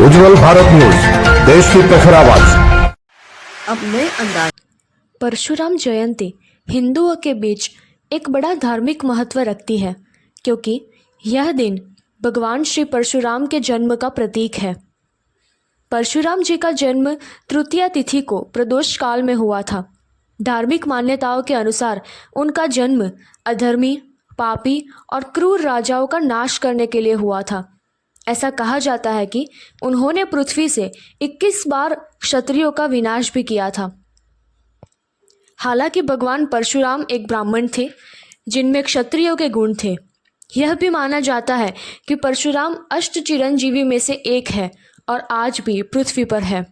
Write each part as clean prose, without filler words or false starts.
उज्जवल Bharat news, देश की प्रखर आवाज। अब नए अंदाज। परशुराम जयंती हिंदुओं के बीच एक बड़ा धार्मिक महत्व रखती है, क्योंकि यह दिन भगवान श्री परशुराम के जन्म का प्रतीक है। परशुराम जी का जन्म तृतीया तिथि को प्रदोष काल में हुआ था। धार्मिक मान्यताओं के अनुसार उनका जन्म अधर्मी, पापी और क्रूर राजाओं का नाश करने के लिए हुआ था। ऐसा कहा जाता है कि उन्होंने पृथ्वी से 21 बार क्षत्रियों का विनाश भी किया था। हालांकि भगवान परशुराम एक ब्राह्मण थे जिनमें क्षत्रियों के गुण थे। यह भी माना जाता है कि परशुराम अष्ट चिरंजीवी में से एक है और आज भी पृथ्वी पर है।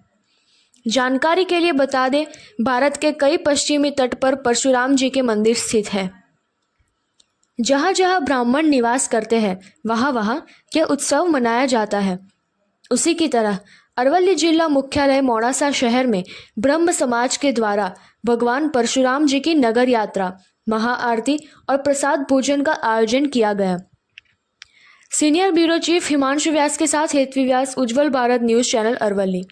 जानकारी के लिए बता दें, भारत के कई पश्चिमी तट पर परशुराम जी के मंदिर स्थित है। जहाँ जहाँ ब्राह्मण निवास करते हैं वहाँ यह उत्सव मनाया जाता है। उसी की तरह अरवली जिला मुख्यालय मोड़ासा शहर में ब्रह्म समाज के द्वारा भगवान परशुराम जी की नगर यात्रा, महाआरती और प्रसाद भोजन का आयोजन किया गया। सीनियर ब्यूरो चीफ हिमांशु व्यास के साथ हेतवी व्यास, उज्जवल भारत न्यूज चैनल अरवली।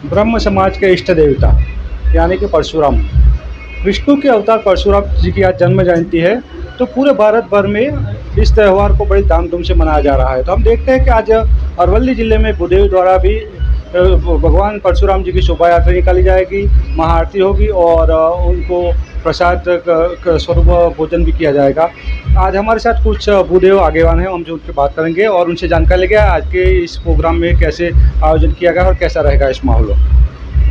ब्रह्म समाज के इष्ट देवता यानी कि परशुराम, विष्णु के अवतार परशुराम जी की आज जन्म जयंती है, तो पूरे भारत भर में इस त्यौहार को बड़ी धामधूम से मनाया जा रहा है। तो हम देखते हैं कि आज अरवली जिले में भूदेव द्वारा भी भगवान परशुराम जी की शोभा यात्रा निकाली जाएगी, महाआरती होगी और उनको प्रसाद स्वरूप भोजन भी किया जाएगा। आज हमारे साथ कुछ भूदेव आगेवान हैं, हम जो उनसे बात करेंगे और उनसे जानकारी लेंगे आज के इस प्रोग्राम में कैसे आयोजन किया गया और कैसा रहेगा इस माहौल।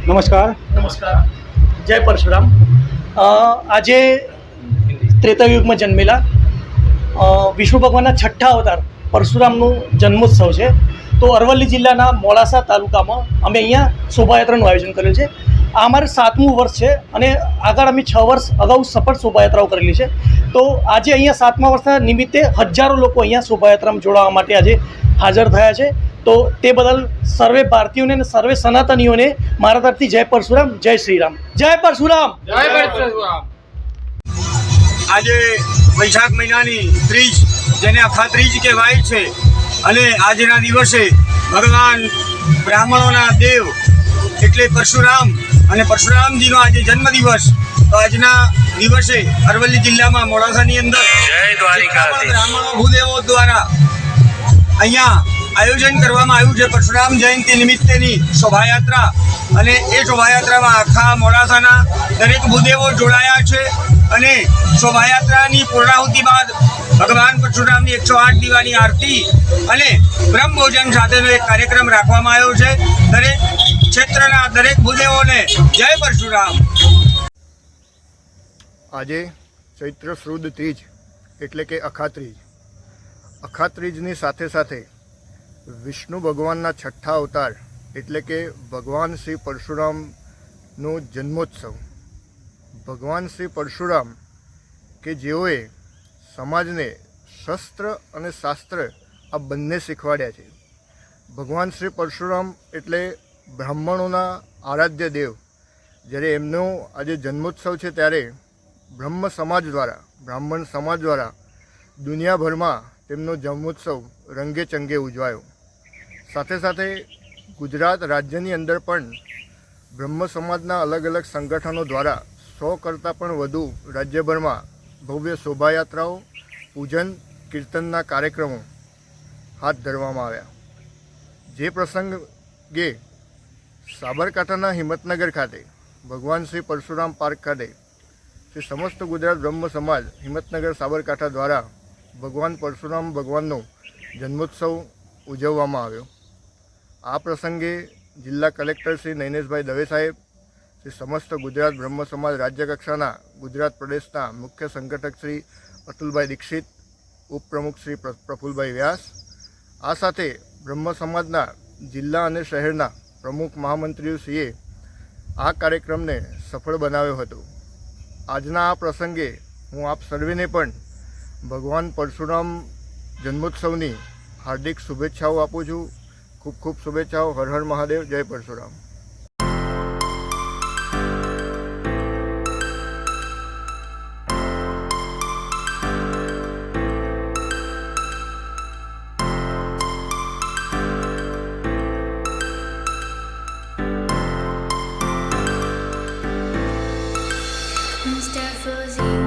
नमस्कार। नमस्कार, जय परशुराम। આજે ત્રેતાયુગમાં જન્મેલા વિષ્ણુ ભગવાનના છઠ્ઠા અવતાર પરશુરામનું જન્મોત્સવ છે। તો અરવલ્લી જિલ્લાના મોડાસા તાલુકામાં અમે અહીંયા શોભાયાત્રાનું આયોજન કરેલ છે। આ અમારું 7મું વર્ષ છે અને આગળ અમે 6 વર્ષ અગાઉ સફળ શોભાયાત્રાઓ કરેલી છે। તો આજે અહીંયા 7મા વર્ષના નિમિત્તે હજારો લોકો અહીંયા શોભાયાત્રામાં જોડાવા માટે આજે હાજર થયા છે। તો તે બદલ સર્વે ભારતીયોને અને સર્વે સનાતનીઓને મારા તરફથી જય પરશુરામ, જય શ્રીરામ, જય પરશુરામ, જય પરશુરામ। આજે વૈશાખ મહિનાની ત્રીજ, જેને અખા ત્રીજ કહેવાય છે, અને આજના દિવસે ભગવાન બ્રાહ્મણોના દેવ એટલે પરશુરામ અને પરશુરામજીનો આજે જન્મદિવસ। તો આજના દિવસે અરવલ્લી જિલ્લામાં મોડાસાની અંદર બ્રાહ્મણો ભૂદેવો દ્વારા અહીંયા આયોજન કરવામાં આવ્યું છે પરશુરામ જયંતિ નિમિત્તેની શોભાયાત્રા, અને એ શોભાયાત્રામાં આખા મોડાસાના દરેક ભૂદેવો જોડાયા છે। અને શોભાયાત્રાની પૂર્ણાહુતિ બાદ ભગવાન પરશુરામની 108 દીવાની આરતી અને બ્રહ્મ ભોજન સાથેનો એક કાર્યક્રમ રાખવામાં આવ્યો છે। દરેક ક્ષેત્રના દરેક ભૂદેવોને જય પરશુરામ। આજે ચૈત્ર શુદ્ધ ત્રીજ એટલે કે અખાત્રીજ, અખાત્રીજની સાથે સાથે વિષ્ણુ ભગવાનના છઠ્ઠા અવતાર એટલે કે ભગવાન શ્રી પરશુરામનો જન્મોત્સવ। ભગવાન શ્રી પરશુરામ કે જેઓએ સમાજને શસ્ત્ર અને શાસ્ત્ર આ બંને શીખવાડ્યા છે। ભગવાન શ્રી પરશુરામ એટલે બ્રાહ્મણોના આરાધ્ય દેવ। જ્યારે એમનો આજે જન્મોત્સવ છે ત્યારે બ્રહ્મ સમાજ દ્વારા, બ્રાહ્મણ સમાજ દ્વારા દુનિયાભરમાં તેમનો જન્મોત્સવ રંગે ચંગે ઉજવાયો। સાથે સાથે ગુજરાત રાજ્યની અંદર પણ બ્રહ્મ સમાજના અલગ અલગ સંગઠનો દ્વારા 100 કરતાં પણ વધુ રાજ્યભરમાં ભવ્ય શોભાયાત્રાઓ, પૂજન કીર્તનના કાર્યક્રમો હાથ ધરવામાં આવ્યા। જે પ્રસંગે સાબરકાંઠાના હિંમતનગર ખાતે ભગવાન શ્રી પરશુરામ પાર્ક ખાતે શ્રી સમસ્ત ગુજરાત બ્રહ્મ સમાજ હિંમતનગર સાબરકાંઠા દ્વારા ભગવાન પરશુરામ ભગવાનનો જન્મોત્સવ ઉજવવામાં આવ્યો। આ પ્રસંગે જિલ્લા કલેક્ટર શ્રી નૈનેશભાઈ દવે સાહેબ, શ્રી સમસ્ત ગુજરાત બ્રહ્મ સમાજ રાજ્યકક્ષાના ગુજરાત પ્રદેશના મુખ્ય સંગઠક શ્રી અતુલભાઈ દીક્ષિત, ઉપપ્રમુખ શ્રી પ્રફુલભાઈ વ્યાસ, આ સાથે બ્રહ્મ સમાજના જિલ્લા અને શહેરના પ્રમુખ મહામંત્રીઓશ્રીએ આ કાર્યક્રમને સફળ બનાવ્યો હતો। આજના આ પ્રસંગે હું આપ સર્વેને પણ ભગવાન પરશુરામ જન્મોત્સવની હાર્દિક શુભેચ્છાઓ આપું છું। ખૂબ ખૂબ શુભેચ્છાઓ। હર હર મહાદેવ, જય પરશુરામ। was you.